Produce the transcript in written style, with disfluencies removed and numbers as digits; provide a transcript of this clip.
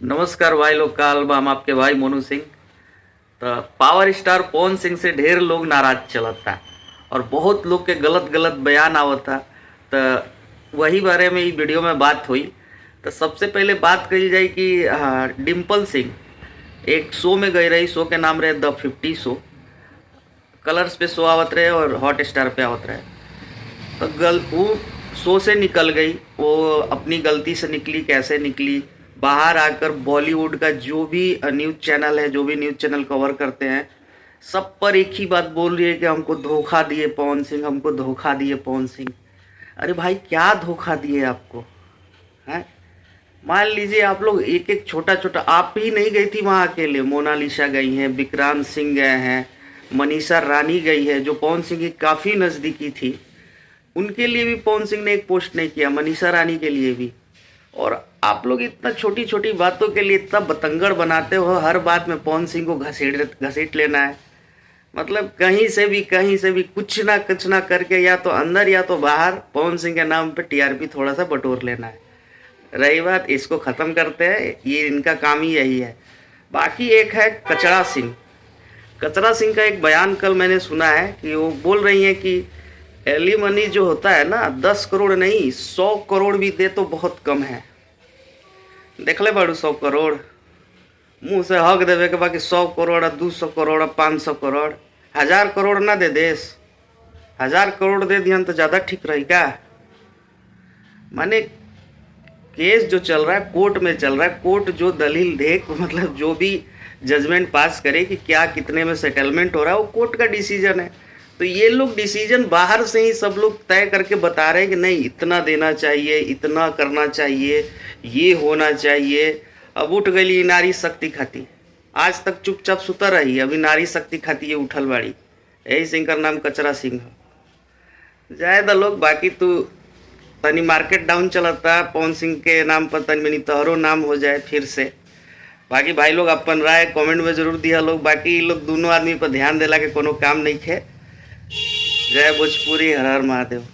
नमस्कार भाई लोग, काल हम आपके भाई मोनू सिंह। तो पावर स्टार पवन सिंह से ढेर लोग नाराज चलता और बहुत लोग के गलत गलत बयान आवता। तो वही बारे में ई वीडियो में बात हुई। तो सबसे पहले बात कही जाए कि डिम्पल सिंह एक शो में गई रही। शो के नाम रहे द 50 शो। कलर्स पे शो आवत रहे और हॉट स्टार पे आवत रहे। तो वो शो से निकल गई। वो अपनी गलती से निकली, कैसे निकली, बाहर आकर बॉलीवुड का जो भी न्यूज़ चैनल है, जो भी न्यूज़ चैनल कवर करते हैं, सब पर एक ही बात बोल रही है कि हमको धोखा दिए पवन सिंह, हमको धोखा दिए पवन सिंह। अरे भाई, क्या धोखा दिए आपको? हैं? मान लीजिए आप लोग एक एक छोटा छोटा, आप ही नहीं गई थी वहाँ अकेले, मोनालिसा गई हैं, विक्रांत सिंह गए हैं, मनीषा रानी गई है जो पवन सिंह की काफ़ी नज़दीकी थी। उनके लिए भी पवन सिंह ने एक पोस्ट नहीं किया, मनीषा रानी के लिए भी। और आप लोग इतना छोटी छोटी बातों के लिए इतना बतंगड़ बनाते हो। हर बात में पवन सिंह को घसीट घसीट लेना है। मतलब कहीं से भी कुछ ना करके, या तो अंदर या तो बाहर, पवन सिंह के नाम पे टीआरपी थोड़ा सा बटोर लेना है। रही बात, इसको ख़त्म करते हैं, ये इनका काम ही यही है। बाकी एक है कचरा सिंह। कचरा सिंह का एक बयान कल मैंने सुना है कि वो बोल रही हैं कि एलिमनी जो होता है ना, 10 करोड़ नहीं 100 करोड़ भी दे तो बहुत कम है। देख ले बाड़ू, 100 करोड़ मुँह से हक देवे के बाकी 100 करोड़, 200 करोड़, 500 करोड़, 1000 करोड़ ना दे देस। 1000 करोड़ दे दिहन तो ज़्यादा ठीक रही का। माने केस जो चल रहा है कोर्ट में चल रहा है। कोर्ट जो दलील दे, मतलब जो भी जजमेंट पास करे कि क्या कितने में सेटलमेंट हो रहा है, वो कोर्ट का डिसीजन है। तो ये लोग डिसीजन बाहर से ही सब लोग तय करके बता रहे हैं कि नहीं, इतना देना चाहिए, इतना करना चाहिए, ये होना चाहिए। अब उठ गई नारी शक्ति खाती। आज तक चुपचाप सुता रही, अभी नारी शक्ति खाती है उठल बाड़ी। यही सिंह का नाम कचरा सिंह है। जाए द लोग, बाकी तू तनी मार्केट डाउन चलता, पवन सिंह के नाम पर तनी मनी तोहरो नाम हो जाए फिर से। बाकी भाई लोग अपन राय कमेंट में जरूर दिया लोग। बाकी लोग दोनों आदमी पर ध्यान देला के कोनो काम नहीं है। जय भोजपुरी, हर हर महादेव।